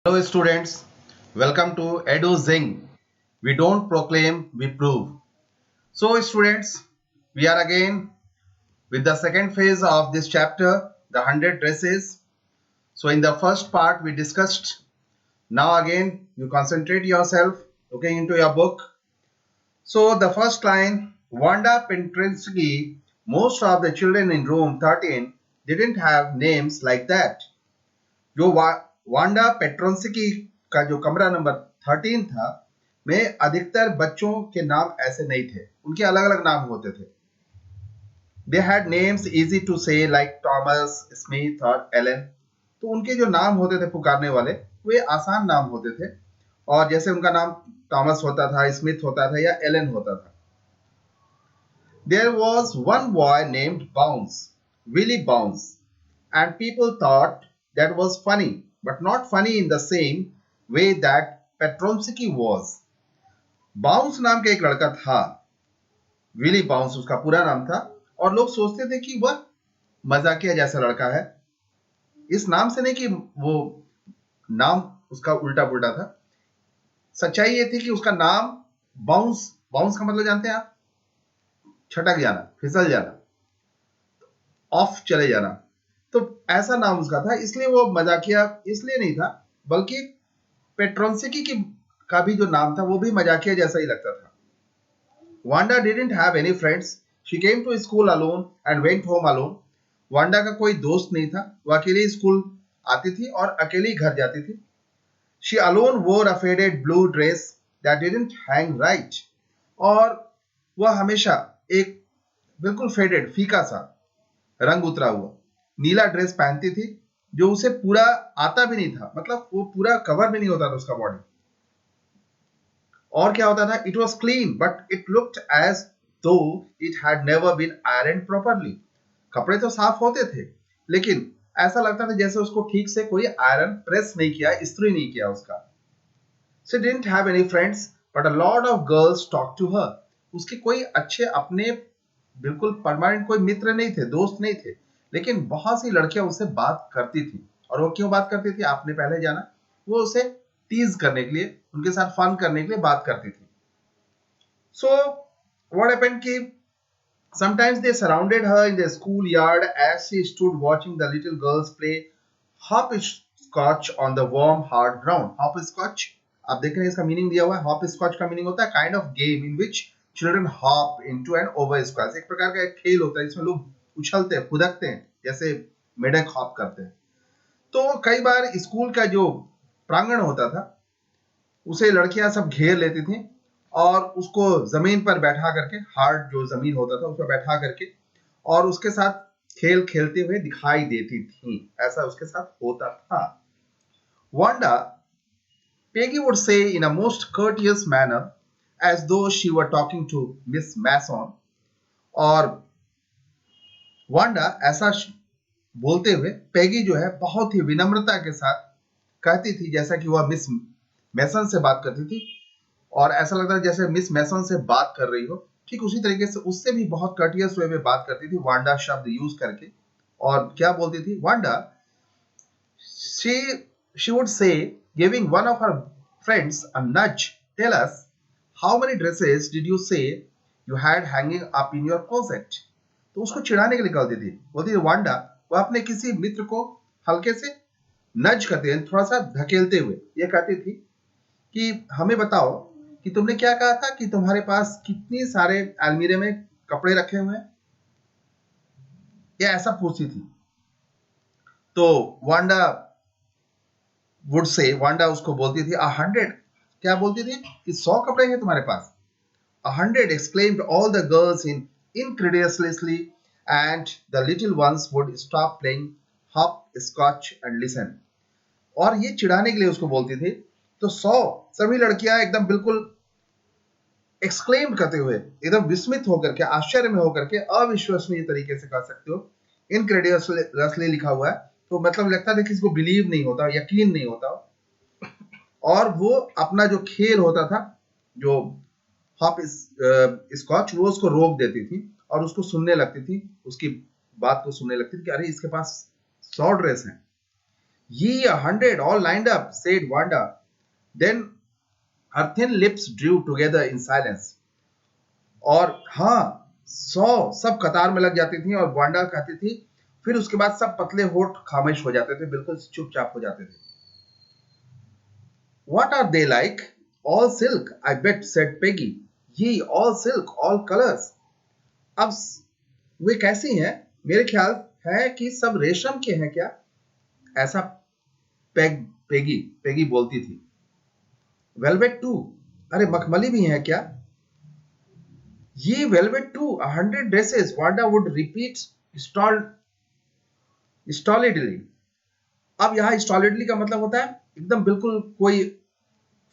Hello students, welcome to EduZing. We don't proclaim, we prove. So students, we are again with the second phase of this chapter, the 100 dresses. So in the first part we discussed. Now again you concentrate yourself looking into your book. So the first line, Wanda Petrinsky, most of the children in room 13 didn't have names like that. जो Wanda Petronski का जो कमरा number 13 था में अधिकतर बच्चों के नाम ऐसे नहीं थे, उनके अलग अलग नाम होते थे. They had names easy to say like Thomas, Smith और एलन. तो उनके जो नाम होते थे पुकारने वाले वे आसान नाम होते थे, और जैसे उनका नाम थॉमस होता था, स्मिथ होता था या एलन होता था. There was one boy named Bounce, Willie Bounce, and people thought that was funny, but not funny in the same way that Petronsky was. Bounce नाम का एक लड़का था, विली बाउंस उसका पूरा नाम था, और लोग सोचते थे कि वह मजाकिया जैसा लड़का है. इस नाम से नहीं कि वो नाम उसका उल्टा पुल्टा था. सच्चाई ये थी कि उसका नाम बाउंस, बाउंस का मतलब जानते हैं आप? छटक जाना, फिसल जाना, ऑफ चले जाना. तो ऐसा नाम उसका था, इसलिए वो मजाकिया इसलिए नहीं था, बल्कि पेट्रोन्स्की की का भी जो नाम था वो भी मजाकिया जैसा ही लगता था. Wanda didn't have any friends, she came to school alone and went home alone. Wanda का कोई दोस्त नहीं था, वो अकेली स्कूल आती थी और अकेली घर जाती थी. She alone wore a faded blue dress that didn't hang right. और वह हमेशा एक बिल्कुल फेडेड, फीका सा, रंग उतरा हुआ नीला ड्रेस पहनती थी, जो उसे पूरा आता भी नहीं था, मतलब वो पूरा कवर भी नहीं होता था उसका बॉडी. और क्या होता था? It was clean but it looked as though it had never been iron properly. कपड़े तो साफ होते थे, लेकिन ऐसा लगता था जैसे उसको ठीक से कोई आयरन प्रेस नहीं किया, इस्त्री नहीं किया उसका. She didn't have any friends but a lot of girls talk to her. उसके कोई अच्छे अपने बिल्कुल परमानेंट कोई मित्र नहीं थे, दोस्त नहीं थे, लेकिन बहुत सी लड़कियां उससे बात करती थी. और वो क्यों बात करती थी आपने पहले जाना, वो उसे टीज करने के लिए, उनके साथ फन करने के लिए बात करती थी. सो व्हाट हैपेंड कि sometimes they surrounded her in the schoolyard as she stood watching the little girls play hopscotch on the warm hard ground. Hopscotch, आप देख रहे हैं इसका मीनिंग दिया हुआ है. हॉपस्कॉच का मीनिंग होता है kind of game in which children hop into and over square. एक प्रकार का एक खेल होता है, इसमें लोग उछलते हैं, फुदकते हैं, जैसे मेढक हॉप करते हैं. तो कई बार स्कूल का जो प्रांगण होता था उसे लड़कियां सब घेर लेती थी और उसको जमीन पर बैठा करके, हार्ड जो जमीन होता था उस पर बैठा करके, और उसके साथ खेल खेलते हुए दिखाई देती थी. ऐसा उसके साथ होता था. Wanda, Peggy would say in a most courteous manner as though she were talking to Miss Mason. और वांडा ऐसा बोलते हुए पैगी जो है बहुत ही विनम्रता के साथ कहती थी जैसा कि वह मिस मैसन से बात करती थी, और ऐसा लगता है जैसे मिस मैसन से बात कर रही हो. ठीक उसी तरीके से उससे भी बहुत कर्टियस वे में बात करती थी, वांडा शब्द यूज करके. और क्या बोलती थी Wanda? She would say, giving one of her friends a nudge, tell us how many dresses did you say you had hanging up in your closet. तो उसको चिढ़ाने के लिए कहती थी, बोलती थी वांडा, वह अपने किसी मित्र को हल्के से नज करते हैं, थोड़ा सा धकेलते हुए ये कहती थी कि हमें बताओ कि तुमने क्या कहा था कि तुम्हारे पास कितनी सारे अलमीरे में कपड़े रखे हुए हैं. ये ऐसा पूछती थी. तो वांडा वुड से, वांडा उसको बोलती थी 100. क्या बोलती थी कि 100 कपड़े हैं तुम्हारे पास. 100 exclaimed all the girls in incredulously, and the little ones would stop playing hopscotch and listen. और ये चिढ़ाने के लिए उसको बोलती थी. तो 100 सभी लड़कियां एकदम बिल्कुल एक्सक्लेम करते हुए, एकदम विस्मित होकर के, आश्चर्य में होकर के, अविश्वसनीय तरीके से कह सकते हो, इनक्रेडियसली लिखा हुआ है, तो मतलब लगता था किसी को बिलीव नहीं होता, यकीन नहीं होता. और वो अपना जो खेल होता था, जो हॉप स्कॉच, वो उसको रोक देती थी और उसको सुनने लगती थी, उसकी बात को सुनने लगती थी कि अरे इसके पास 100 ड्रेस हैं. Ye 100 all lined up, said Wanda. Then her thin lips drew together in silence. और हाँ, 100 सब कतार में लग जाती थी और वांडा कहती थी, फिर उसके बाद सब पतले होठ खामोश हो जाते थे, बिल्कुल चुपचाप हो जाते थे. What are they like? All silk, I bet, said Peggy. Ye, all silk, all colors. अब वे कैसी हैं? मेरे ख्याल है कि सब रेशम के हैं क्या? ऐसा पेगी बोलती थी. वेलवेट टू, अरे मखमली भी हैं क्या? ये velvet too, 100 dresses, Wanda would repeat stolidly. अब यहाँ स्टॉलिडली का मतलब होता है एकदम बिल्कुल कोई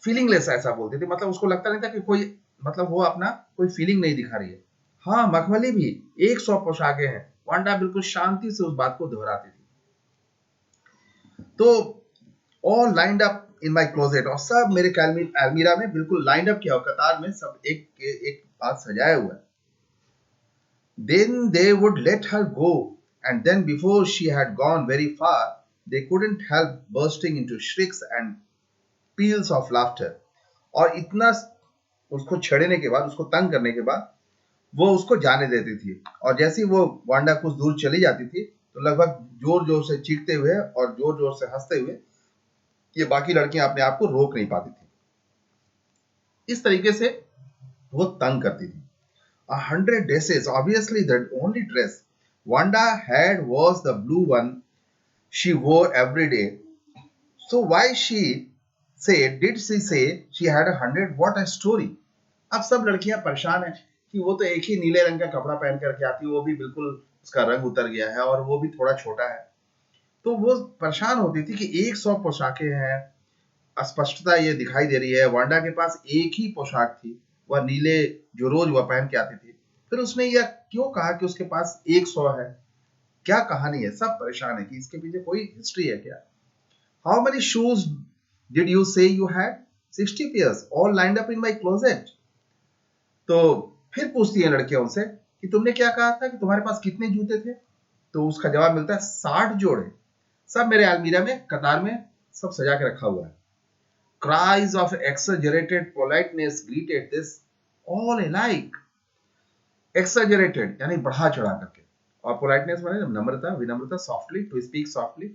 फीलिंगलेस, ऐसा बोलती थी, मतलब उसको लगता नहीं था कि कोई, मतलब वो अपना कोई फीलिंग नहीं दिखा रही है. हाँ, मखमली भी 100 पोशाकें हैं. वांडा बिल्कुल शांति से उस बात को दोहराती थी. तो all lined up in my closet, और सब मेरे अलमीरा में बिल्कुल लाइंड अप किया, कतार में सब एक के एक पास सजाया हुआ है. Then they would let her go, and then before she had gone very far, they couldn't help bursting into shrieks and peals of laughter. और इतना उसको छेड़ने के बाद, उसको तंग करने के बाद, वो उसको जाने देती थी. और जैसे ही वो वांडा कुछ दूर चली जाती थी, तो लगभग जोर जोर से चीखते हुए और जोर जोर से हंसते हुए ये बाकी लड़कियां अपने आप को रोक नहीं पाती थी. इस तरीके से वो तंग करती थी. 100 dresses, obviously the only dress Wanda had was the blue one she wore every day. So why did she say she had 100? What a story. अब सब लड़कियां परेशान हैं कि वो तो एक ही नीले रंग का कपड़ा पहन करके आती है, वो भी बिल्कुल उसका रंग उतर गया है और वो भी थोड़ा छोटा है. तो वो परेशान होती थी कि 100 पोशाकें हैं. अस्पष्टता ये दिखाई दे रही है, वांडा के पास एक ही पोशाक थी, वह नीले, जो रोज वह पहन के आती थी. फिर उसने यह क्यों कहा कि उसके पास 100 है? क्या कहानी है? सब परेशान है कि इसके पीछे कोई हिस्ट्री है क्या? How many shoes did you say you had? 60 pairs all lined up in my closet. तो फिर पूछती है लड़कियां उनसे कि तुमने क्या कहा था कि तुम्हारे पास कितने जूते थे? तो उसका जवाब मिलता है 60 जोड़े, सब मेरे अलमीरा में कतार में सब सजा के रखा हुआ है. Cries of exaggerated politeness greeted this, all alike. Exaggerated यानी बढ़ा चढ़ा करके, और politeness माने नम्रता, विनम्रता, softly, to speak softly.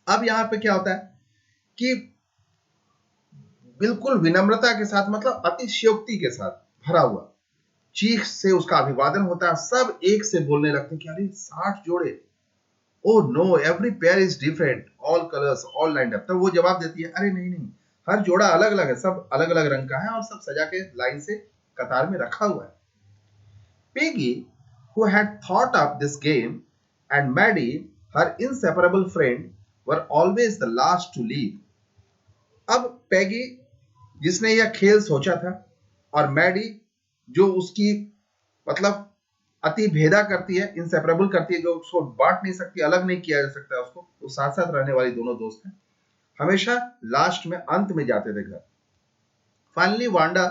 अब यहाँ पे क्या होता है कि बिल्कुल विनम्रता के साथ, मतलब अतिशयोक्ति के साथ भरा हुआ चीख से उसका अभिवादन होता है. सब एक से बोलने लगते हैं कि अरे 60 जोड़े. Oh no, every pair is different, all colours, all lined up. तब वो जवाब देती है, अरे नहीं नहीं, हर जोड़ा अलग अलग है, सब अलग अलग रंग का है और सब सजा के लाइन से कतार में रखा हुआ है. Peggy, who had thought up this game, and Maddie, her inseparable friend, were always the last to leave. अब पैगी, जिसने यह खेल सोचा था, और मैडी, जो उसकी, मतलब अति भेदा करती है, इंसेपरेबल करती है, जो उसको बांट नहीं सकती, अलग नहीं किया जा सकता उसको, वो साथ साथ रहने वाली दोनों दोस्त हैं, हमेशा लास्ट में, अंत में जाते थे घर. Finally, Wanda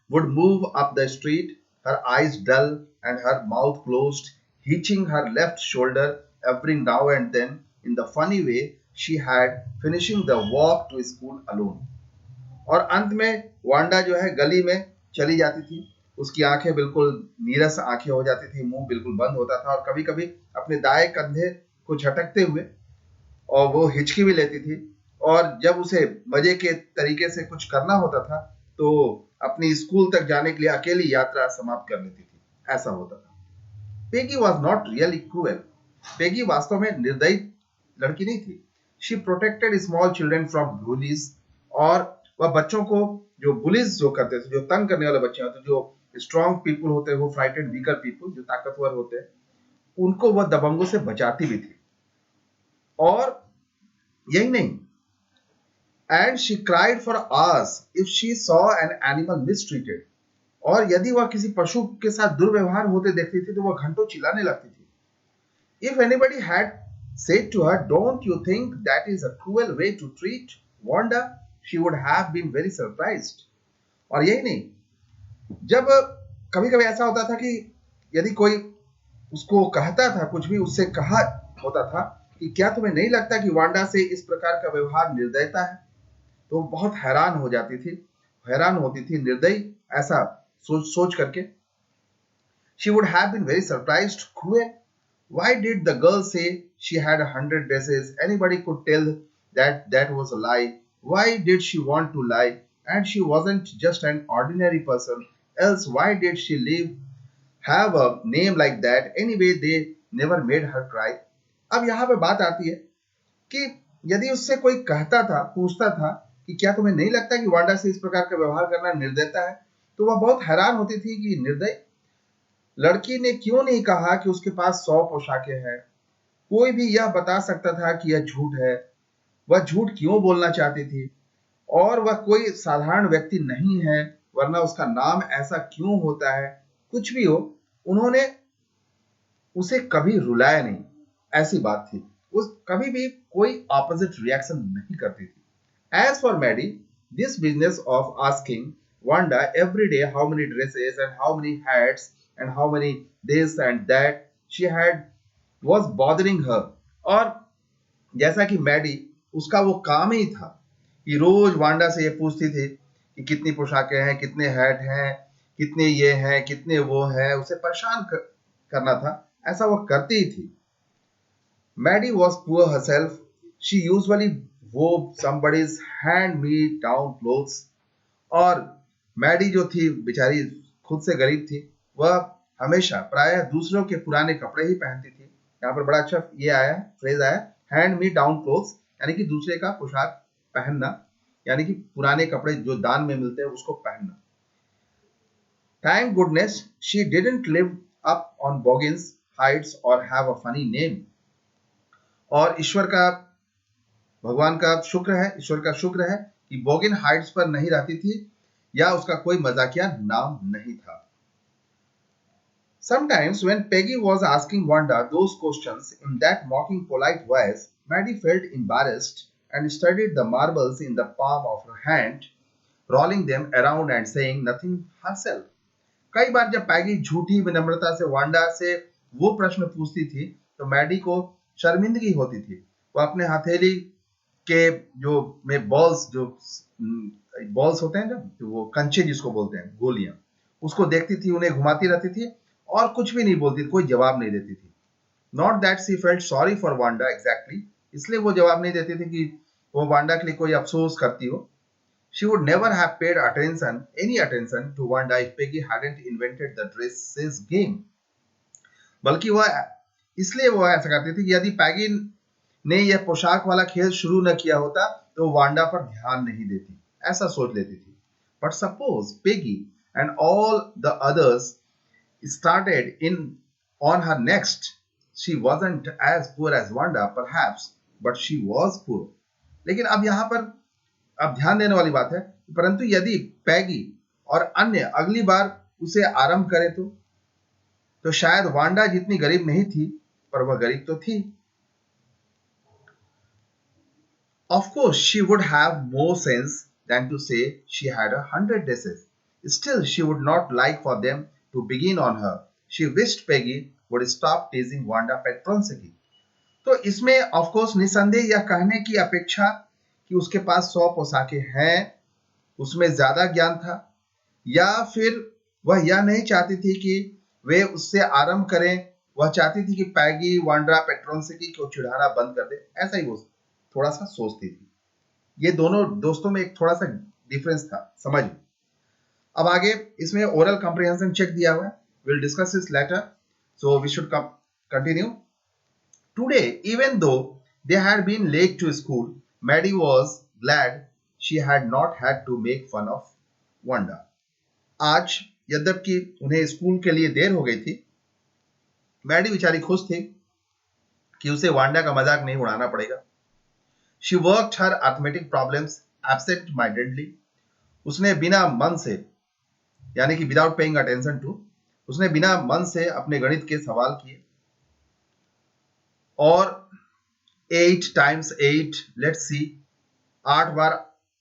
would move up the street, her eyes dull and her mouth closed, hitching her left shoulder every now and then in the funny way she had finishing the walk to school alone. और अंत में Wanda जो है गली में चली जाती थी. उसकी आंखें बिल्कुल नीरस आंखें हो जाती थी, मुंह बिल्कुल बंद होता था, और कभी कभी अपने दाएं कंधे को झटकते हुए, और वो हिचकी भी लेती थी. और जब उसे मजे के तरीके से कुछ करना होता था, तो अपनी स्कूल तक जाने के लिए अकेली यात्रा समाप्त कर लेती थी. ऐसा होता था. Peggy was not really cruel. Peggy वास्तव में निर्दयी लड़की नहीं थी. She protected small children from bullies, और वह बच्चों को, जो बुलीज जो करते थे, जो तंग करने वाले बच्चे होते, जो स्ट्रॉन्ग पीपल होते हैं, वो फ्राइटेड वीकर पीपल, जो ताकतवर होते हैं, उनको वह दबंगों से बचाती भी थी. और यही नहीं, and she cried for hours if she saw an animal mistreated. और यदि वह किसी पशु के साथ दुर्व्यवहार होते देखती थी, तो वह घंटों चिल्लाने लगती थी. If anybody had said to her, "Don't you think that is a cruel way to treat Wanda?" she would have been very surprised. और यही नहीं, जब कभी कभी ऐसा होता था कि यदि कोई उसको कहता था, कुछ भी उससे कहा होता था, कि क्या तुम्हें नहीं लगता कि वांडा से इस प्रकार का व्यवहार निर्दयता है? तो वो बहुत हैरान हो जाती थी, हैरान होती थी निर्दयी ऐसा सोच सोच करके। She would have been very surprised. Cruel. Why did the girl say she had 100 dresses? Anybody could tell that that was a lie. Why did she want to lie? And she wasn't just an ordinary person. Else, why did she have a name like that? Anyway, they never made her cry. अब यहाँ पे बात आती है कि यदि उससे कोई कहता था, पूछता था कि क्या तुम्हें नहीं लगता कि वांडा से इस प्रकार का व्यवहार करना निर्दयता है, तो वह बहुत हैरान होती थी कि निर्दय लड़की ने क्यों नहीं कहा कि उसके पास 100 पोशाकें हैं। कोई भी यह बता सकता था कि यह झूठ है। वह झूठ क्यों बोलना चाहती थी और वह कोई साधारण व्यक्ति नहीं है, वरना उसका नाम ऐसा क्यों होता है। कुछ भी हो, उन्होंने उसे कभी रुलाया नहीं, ऐसी बात थी। उस कभी भी कोई ऑपोजिट रिएक्शन नहीं करती थी। As for Maddie, this business of asking Wanda every day how many dresses and how many hats and how many this and that she had was bothering her. और जैसा कि मैडी उसका वो काम ही था कि रोज वांडा से ये पूछती थी कि कितनी पोशाकें हैं, कितने हैट हैं, कितने ये हैं, कितने वो हैं, उसे परेशान करना था, ऐसा वो करती ही थी। Maddie was poor herself. She usually wore somebody's hand-me-down clothes. और मैडी जो थी बेचारी खुद से गरीब थी, वह हमेशा प्रायः दूसरों के पुराने कपड़े ही पहनती थी। यहाँ पर बड़ा अच्छा ये आया फ्रेज आया, हैंड मी डाउन क्लोथ्स, यानी कि दूसरे का पोशाक पहनना, यानी कि पुराने कपड़े जो दान में मिलते हैं उसको पहनना। Thank goodness she didn't live up on Boggins Heights or have a funny name. और भगवान का शुक्र है, ईश्वर का शुक्र है कि बोगिन हाइट्स पर नहीं रहती थी या उसका कोई मजाकिया नाम नहीं था। Sometimes when Peggy was asking Wanda those questions in that mocking polite voice, Maddie felt embarrassed and studied the marbles in the palm of her hand, rolling them around and saying nothing herself. कई बार जब पैगी झूठी विनम्रता से Wanda से वो प्रश्न पूछती थी तो मैडी को शर्मिंदगी होती थी। वो अपने हथेली के जो में बॉल्स होते हैं ना, वो कंचे जिसको बोलते हैं, गोलियां, उसको देखती थी, उन्हें घुमाती रहती थी और कुछ भी नहीं बोलती थी, कोई जवाब नहीं देती थी। Not that she felt sorry for Wanda exactly, इसलिए वो जवाब नहीं देती थी कि वो वांडा के लिए कोई अफसोस करती हो। She would never have paid any attention to Wanda if Peggy hadn't invented the dresses game. बल्कि वह इसलिए वो ऐसा करती थी कि यदि पैगी ने यह पोशाक वाला खेल शुरू न किया होता तो वांडा पर ध्यान नहीं देती, ऐसा सोच लेती थी। But suppose Peggy and all the others started in on her next. She wasn't as poor as Wanda, perhaps, but she was poor. लेकिन अब यहाँ पर अब ध्यान देने वाली बात है, परंतु यदि पैगी और अन्य अगली बार उसे आरंभ करे तो शायद वांडा जितनी गरीब नहीं थी, पर वह गरीब तो थी। Of course, she would have more sense than to say she had 100 dresses. Still, she would not like for them to begin on her. She wished Peggy would stop teasing Wanda Petronsky. तो इसमें of course निसंदेह यह कहने की अपेक्षा कि उसके पास 100 पोशाकें हैं, उसमें ज्यादा ज्ञान था, या फिर वह यह नहीं चाहती थी कि वे उससे आरंभ करें, वह चाहती थी कि पैगी वांड्रा पेट्रोन्स्की को चिढ़ाना बंद कर दे, ऐसा ही वो थोड़ा सा सोचती थी। ये दोनों दोस्तों में एक थोड़ा सा डिफरेंस था, समझ। अब आगे इसमें ओरल कॉम्प्रिहेंशन चेक दिया हुआ है, will discuss this letter, so we should continue. Today, even though they had been late to school, Maddie was glad she had not had to make fun of Wanda. आज यद्यपि उन्हें school के लिए देर हो गई थी, मैडी बेचारी खुश थी कि उसे वांडा का मजाक नहीं उड़ाना पड़ेगा। She worked her arithmetic problems absent-mindedly. उसने बिना मन से, यानी कि without paying attention to, उसने बिना मन से अपने गणित के सवाल किए। और 8 times 8, let's see, 8 बार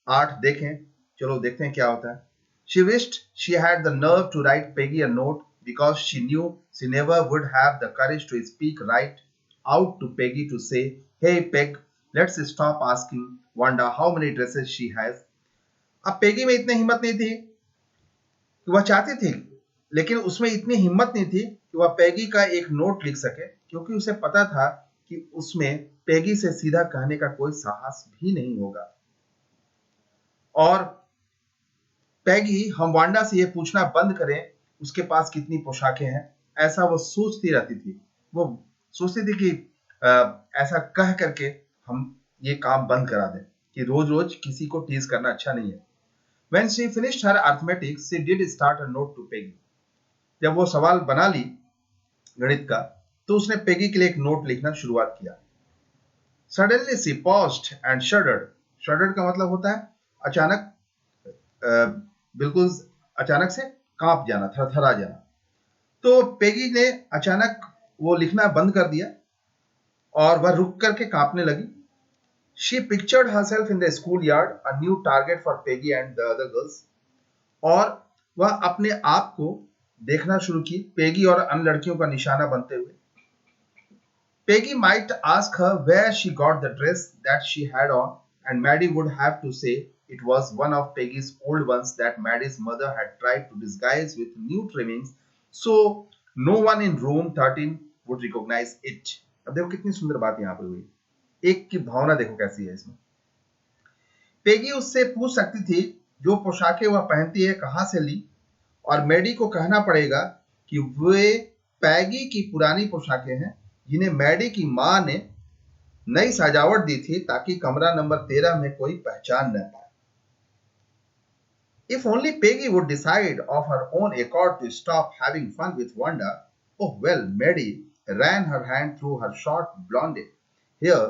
8 देखें, चलो देखते हैं क्या होता है। She wished she had the nerve to write Peggy a note because she knew she never would have the courage to speak right out to Peggy to say Hey Peg, let's stop asking Wanda how many dresses she has. अब Peggy में इतनी हिम्मत नहीं थी कि वह चाहती थी, लेकिन उसमें इतनी हिम्मत नहीं थी कि वह पेगी का एक नोट लिख सके, क्योंकि उसे पता था कि उसमें पेगी से सीधा कहने का कोई साहस भी नहीं होगा। और पेगी, हम वांडा से ये पूछना बंद करें उसके पास कितनी पोशाकें हैं, ऐसा वो सोचती रहती थी। वो सोचती थी कि ऐसा कह करके हम ये काम बंद करा दें कि रोज-रोज किसी को टीज करना अच्छा नहीं है। When she finished her arithmetic, she did start a note to Peggy. जब वो सवाल बना ली गणित का, तो उसने पेगी के लिए एक नोट लिखना शुरुआत किया। Suddenly she paused and shuddered. Shuddered का मतलब होता है अचानक, बिल्कुल अचानक से कांप जाना, थरथरा जाना। तो पेगी ने अचानक वो लिखना बंद कर दिया और वह रुक करके कांपने लगी। She pictured herself in the schoolyard, a new target for Peggy and the other girls. और वह अपने आप को देखना शुरू की पेगी और अन्य लड़कियों का निशाना बनते हुए। Peggy might ask her where she got the dress that she had on, and Maddie would have to say it was one of Peggy's old ones that Maddie's mother had tried to disguise with new trimmings, so no one in room 13 would recognize it. अब देखो कितनी सुंदर बात यहाँ पर हुई। एक की भावना देखो कैसी है इसमें। पेगी उससे पूछ सकती थी जो पोशाकें वह पहनती है कहां से ली, और मैडी को कहना पड़ेगा कि वे पैगी की पुरानी पोशाकें हैं जिन्हें मैडी की मां ने नई सजावट दी थी ताकि कमरा नंबर 13 में कोई पहचान न पाए। If only Peggy would decide of her own accord to stop having fun with Wanda, oh well, Maddie ran her hand through her short blonde hair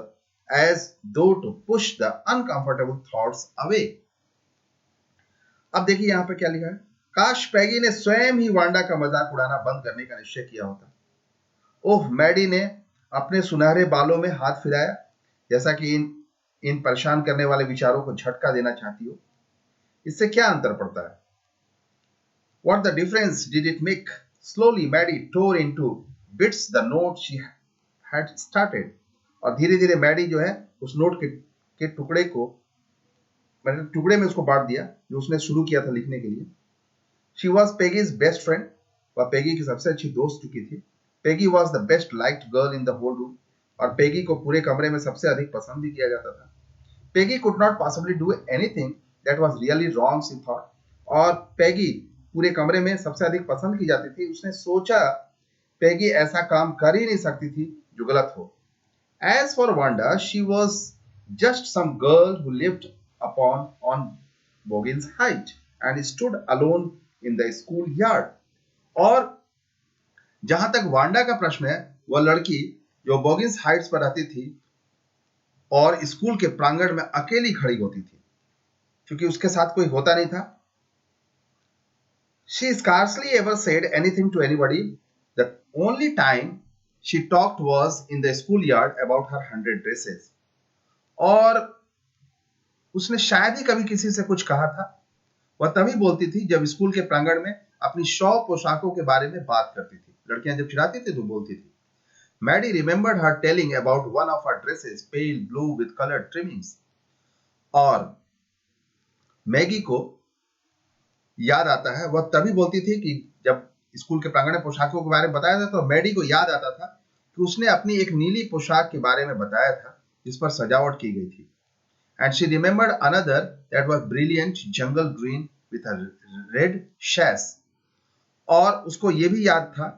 as though to push the uncomfortable thoughts away. अब देखिए यहाँ पे क्या लिखा है, काश पैगी ने स्वयं ही वांडा का मजाक उड़ाना बंद करने का निश्चय किया होता। ओह, मैडी ने अपने सुनहरे बालों में हाथ फिराया, जैसा कि इन परेशान करने वाले विचारों को झटका देना चाहती हो। इससे क्या अंतर पड़ता है? What the difference did it make? Slowly Maddie tore into bits the note she had started. और धीरे धीरे मैडी जो है उस नोट के टुकड़े को, मैंने टुकड़े में उसको बांट दिया जो उसने शुरू किया था लिखने के लिए। She was Peggy's best friend. वह पेगी की सबसे अच्छी दोस्त चुकी थी। Peggy was the best liked girl in the whole room. और पेगी को पूरे कमरे में सबसे अधिक पसंद भी किया जाता था। Peggy could not possibly do anything that was really wrong, she thought. और पेगी पूरे कमरे में सबसे अधिक पसंद की जाती थी। उसने सोचा पेगी ऐसा काम कर ही नहीं सकती थी जो गलत हो। As for Wanda, she was just some girl who lived on Boggin's Height and stood alone in the schoolyard. और जहां तक वांडा का प्रश्न है, वह लड़की जो बॉगिन्स हाइट्स पर रहती थी और स्कूल के प्रांगण में अकेली खड़ी होती थी, क्योंकि उसके साथ कोई होता नहीं था। She scarcely ever said anything to anybody. The only time she talked was in the schoolyard about her 100 dresses. और उसने शायद ही कभी किसी से कुछ कहा था। वह तभी बोलती थी जब स्कूल के प्रांगण में अपनी 100 पोशाकों के बारे में बात करती थी। लड़कियां जब चिढ़ाती थी तो बोलती थी। Maddie remembered her telling about one of her dresses, pale blue with colored trimmings. और मैगी को याद आता है, वह तभी बोलती थी कि जब स्कूल के प्रांगण में पोशाकों के बारे में बताया था तो मैडी को याद आता था कि उसने अपनी एक नीली पोशाक के बारे में बताया था जिस पर सजावट की गई थी। And she remembered another that was brilliant jungle green with a red sash. और उसको ये भी याद था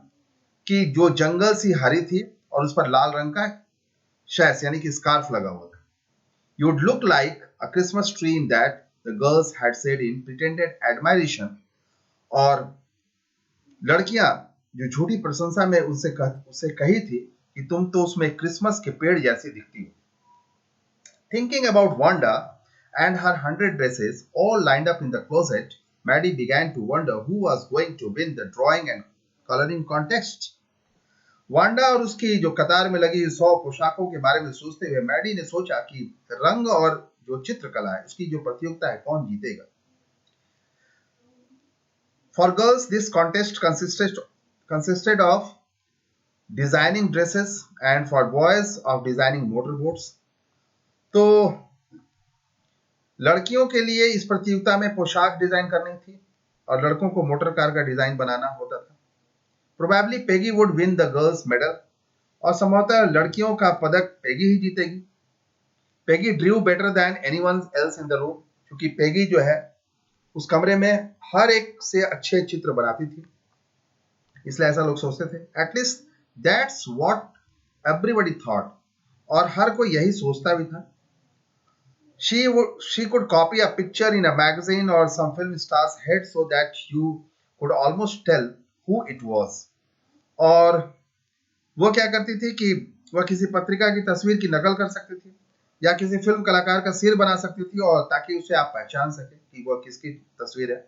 कि जो जंगल सी हरी थी और उस पर लाल रंग का शैस यानी कि स्कार्फ लगा हुआ था। You would look like a Christmas tree in that, the girls had said in pretended admiration. और लड़कियां जो झूठी प्रशंसा में उससे कही थी कि तुम तो उसमें क्रिसमस के पेड़ जैसी दिखती हो। Thinking about Wanda and her 100 dresses all lined up in the closet, Maddie began to wonder who was going to win the drawing and coloring contest. Wanda और उसकी जो कतार में लगी 100 पोशाकों के बारे में सोचते हुए मैडी ने सोचा कि रंग और जो चित्रकला है उसकी जो प्रतियोगिता है कौन जीतेगा। For girls, this contest consisted of designing dresses and for boys of designing motor boats. तो लड़कियों के लिए इस प्रतियोगिता में पोशाक डिजाइन करनी थी और लड़कों को मोटर कार का डिजाइन बनाना होता था। Probably Peggy would win the girls medal, और संभवतः लड़कियों का पदक पेगी ही जीतेगी। Peggy Drew better than anyone else in the room, क्योंकि पेगी जो है उस कमरे में हर एक से अच्छे चित्र बनाती थी, इसलिए ऐसा लोग सोचते थे। At least that's what everybody thought, और हर कोई यही सोचता भी था। She could copy a picture in a magazine or some film star's head so that you could almost tell who it was. और वो क्या करती थी कि वह किसी पत्रिका की तस्वीर की नकल कर सकती थी या किसी फिल्म कलाकार का सिर बना सकती थी, और ताकि उसे आप पहचान सके कि वह किसकी तस्वीर है।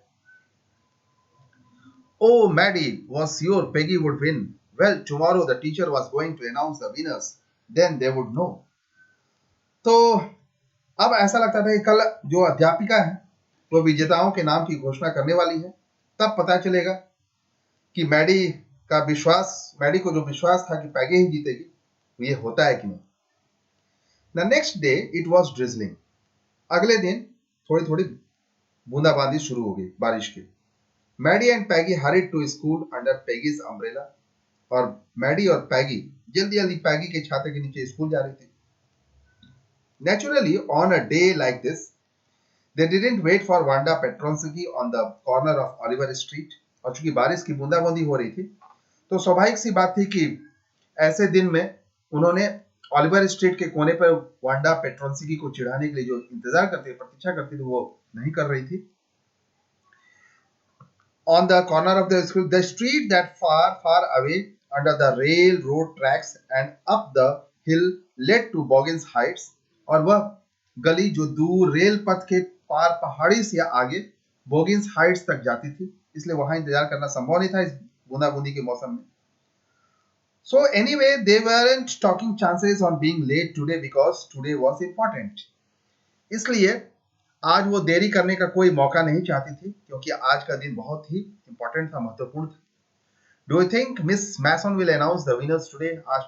Oh, Maddie was sure Peggy would win. Well, tomorrow the teacher was going to announce the winners. Then they would know. तो अब ऐसा लगता था कि कल जो अध्यापिका है वो विजेताओं के नाम की घोषणा करने वाली है, तब पता चलेगा कि मैडी को जो विश्वास था कि पैगे ही जीतेगी, वो ये होता है कि नहीं। The next day it was drizzling. अगले दिन थोड़ी थोड़ी बूंदाबांदी शुरू हो गई बारिश की। Maddie and Peggy hurried to school under Peggy's umbrella, और मैडी और पैगी जल्दी जल्दी पैगी के छाते के नीचे स्कूल जा रही थी। Naturally, on a day like this, they didn't wait for Wanda Petronsky on the corner of Oliver Street. और चूंकि बारिश की बूंदाबांदी हो रही थी, तो स्वाभाविक सी बात थी कि ऐसे दिन में उन्होंने ऑलिवर स्ट्रीट के कोने पर वांडा पेट्रोन्स्की को चिढ़ाने के लिए जो इंतजार करते प्रतीक्षा करती थी, वो नहीं कर रही थी। On the corner of the school, the street that far away under the railroad tracks and up the hill led to Boggins Heights, और वह गली जो दूर रेल पथ के पार पहाड़ी से आगे बोगिन्स हाइट्स तक जाती थी, इसलिए वहां इंतजार करना संभव नहीं था इस बूंदाबूंदी के मौसम में। So anyway, they weren't talking chances on being late today because today was important. इसलिए आज वो देरी करने का कोई मौका नहीं चाहती थी, क्योंकि आज का दिन बहुत ही इंपॉर्टेंट था, महत्वपूर्ण था। Do you think Miss Mason will announce the winners today? आज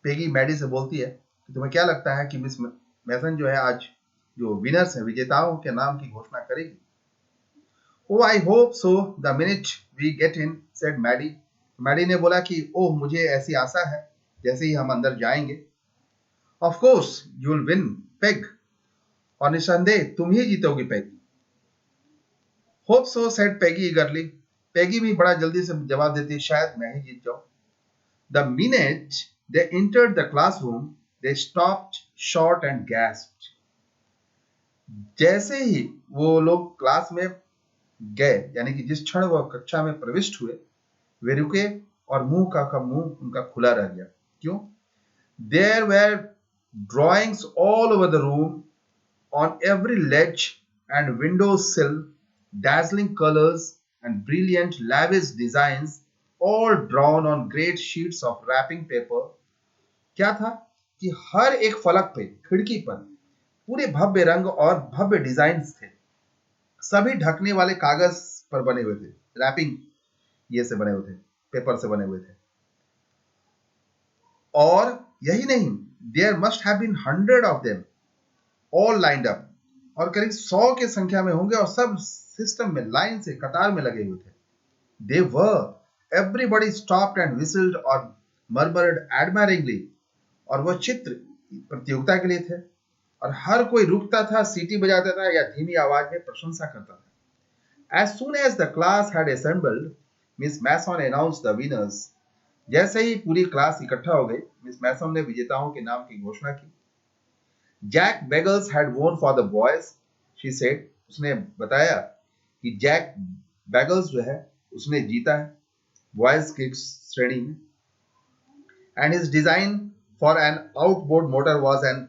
पेगी मैडी से बोलती है कि तुम्हें क्या लगता है कि मिस मैसन जो है आज जो विनर्स हैं, विजेताओं के नाम की घोषणा करेगी? Oh, I hope so. The minute we get in, said Maddie. Maddie ने बोला कि ओह, मुझे ऐसी आशा है जैसे ही हम अंदर जाएंगे। Of course, you'll win, Peg. और निसंदेह तुम ही जीतोगी, Peggy. Hope so, said Peggy eagerly. Peggy भी बड़ा जल्दी से जवाब देती, शायद मैं ही जीत जाऊं। The minute they entered the classroom, they stopped short and gasped. जैसे ही वो लोग क्लास में गए, यानी कि जिस क्षण वो कक्षा में प्रविष्ट हुए, वे रुके और मुंह उनका खुला रह गया। क्यों? There were drawings all over the room, on every ledge and window sill, dazzling colors and brilliant lavish designs, all drawn on great sheets of wrapping paper. क्या था कि हर एक फलक पे, खिड़की पर पूरे भव्य रंग और भव्य डिजाइन्स थे, सभी ढकने वाले कागज पर बने हुए थे, रैपिंग ये से बने हुए थे, पेपर से बने हुए थे। और यही नहीं, there must have been 100 of them all lined up, और करीब 100 की संख्या में होंगे, और सब सिस्टम में लाइन से कतार में लगे हुए थे। दे वर एवरीबॉडी स्टॉप्ड एंड विसिल्ड और मर्मर्ड एडमायरिंगली, और वह चित्र प्रतियोगिता के लिए थे, और हर कोई रुकता था, सीटी बजाता था या धीमी आवाज में प्रशंसा करता था। As soon as the class had assembled, Miss Mason announced the winners. जैसे ही पूरी क्लास इकट्ठा हो गई, मिस मैसन ने विजेताओं के नाम की घोषणा की। Jack Bagels had won for the boys, she said. उसने बताया कि जैक बैगल्स जो है उसने जीता है बॉयज की श्रेणी में। And his design for an outboard motor was an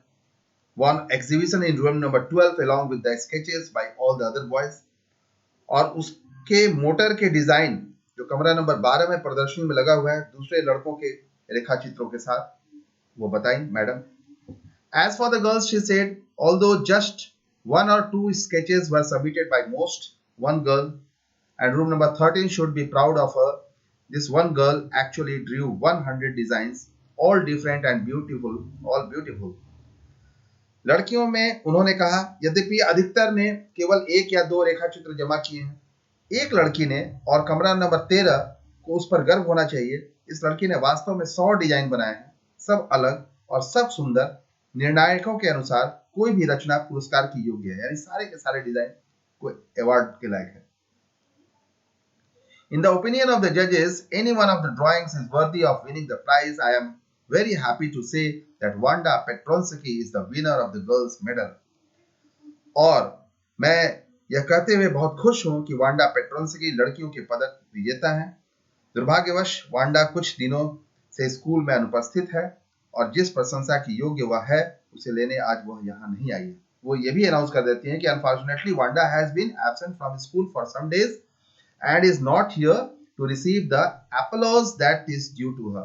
one exhibition in room number 12 along with the sketches by all the other boys. और उसके मोटर के डिजाइन जो कमरा नंबर 12 में प्रदर्शनी में लगा हुआ है दूसरे लड़कों के रेखाचित्रों के साथ, वो बताई madam. As for the girls, she said, although just 1 or 2 sketches were submitted by most, one girl, and room number 13 should be proud of her, this one girl actually drew 100 designs, all different and beautiful, all beautiful. लड़कियों में उन्होंने कहा, यद्यपि अधिकतर ने केवल एक या दो रेखा चित्र जमा किए हैं, एक लड़की ने, और कमरा नंबर 13 को उस पर गर्व होना चाहिए, इस लड़की ने वास्तव में 100 डिजाइन बनाए हैं, सब अलग और सब सुंदर। निर्णायकों के अनुसार कोई भी रचना पुरस्कार की योग्य है, यानी सारे के सारे डिजाइन कोई अवार्ड के लायक है। In the opinion of the judges, any one of the drawings is worthy of winning the prize. I am very happy to say that Wanda Petronsky is the winner of the girls medal. और मैं यह कहते हुए बहुत खुश हूं कि Wanda Petronski लड़कियों के पदक विजेता हैं। दुर्भाग्यवश वांडा कुछ दिनों से स्कूल में अनुपस्थित है और जिस प्रशंसा की योग्य वह है उसे लेने आज वह यहाँ नहीं आई है। वो ये भी अनाउंस कर देती हैं कि unfortunately Wanda has been absent from school for some days and is not here to receive the applause that is due to her.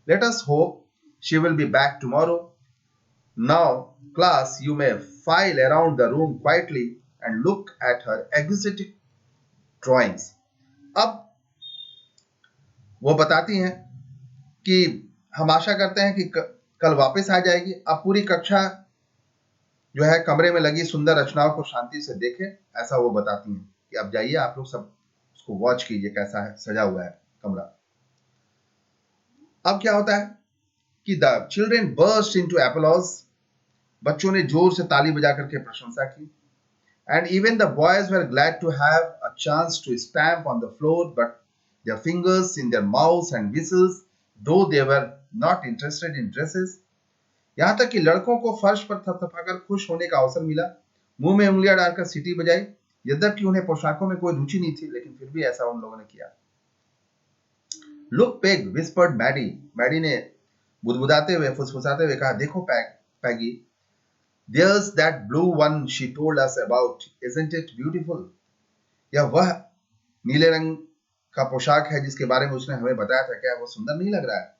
Let us hope she will be back tomorrow. Now, class, you may file around the room quietly and look at her exotic drawings. अब वो बताती हैं कि हम आशा करते हैं कि कल वापस आ जाएगी। अब पूरी कक्षा जो है कमरे में लगी सुंदर रचनाओं को शांति से देखें, ऐसा वो बताती हैं कि अब जाइए आप लोग सब उसको वॉच कीजिए कैसा है, सजा हुआ है कमरा। अब क्या होता है कि the children burst into applause, बच्चों ने जोर से ताली बजा करके प्रशंसा की। And even the boys were glad to have a chance to stamp on the floor, but their fingers in their mouths and whistles, though they were not interested in dresses. यहां तक कि लड़कों को फर्श पर थपथपाकर खुश होने का अवसर मिला, मुंह में उंगलियां डालकर सीटी बजाई। यद्यपि उन्हें पोशाकों में कोई रुचि नहीं थी, लेकिन फिर भी ऐसा उन लोगों ने किया। Look Peg, whispered Maddie, Maddie ने बुदबुदाते हुए फुसफुसाते हुए कहा, देखो पैगी, there's that blue one she told us about, isn't it beautiful? यह वह नीले रंग का पोशाक है जिसके बारे में उसने हमें बताया था, क्या वो सुंदर नहीं लग रहा है?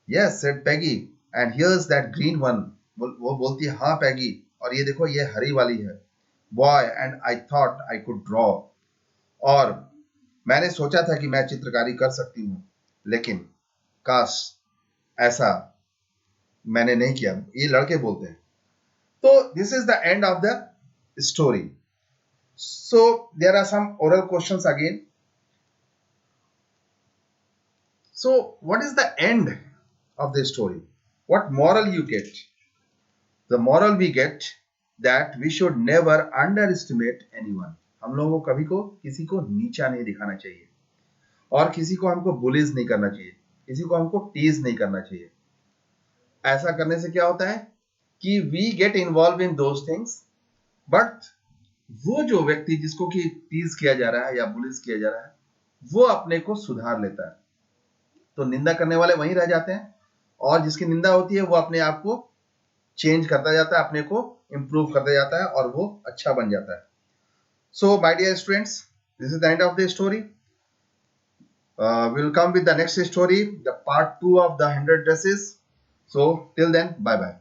Yes, said Peggy, and here's that green one. वो बोलती है, हाँ पैगी, और ये देखो ये हरी वाली है। Boy, and I thought I could draw. और मैंने सोचा था कि मैं चित्रकारी कर सकती हूँ, लेकिन काश ऐसा मैंने नहीं किया। ये लड़के बोलते हैं। तो this is the end of the story. So there are some oral questions again. So what is the end of the story? What moral you get? The moral we get that we should never underestimate anyone. हम लोगों को कभी को किसी को नीचा नहीं दिखाना चाहिए और किसी को हमको बुलीज नहीं करना चाहिए, किसी को हमको टीज नहीं करना चाहिए। ऐसा करने से क्या होता है कि we get involve in those things, but वो जो व्यक्ति जिसको कि टीज किया जा रहा है या बुलीज किया जा रहा है वो अपने को सुधार लेता है। तो निंदा करने वाले वहीं रह जाते हैं और जिसकी निंदा होती है वो अपने आप को चेंज करता जाता है, अपने को इंप्रूव करता जाता है और वो अच्छा बन जाता है। So my dear students, this is the end of the story. We will come with the next story, the part 2 of the 100 dresses. So till then, bye bye.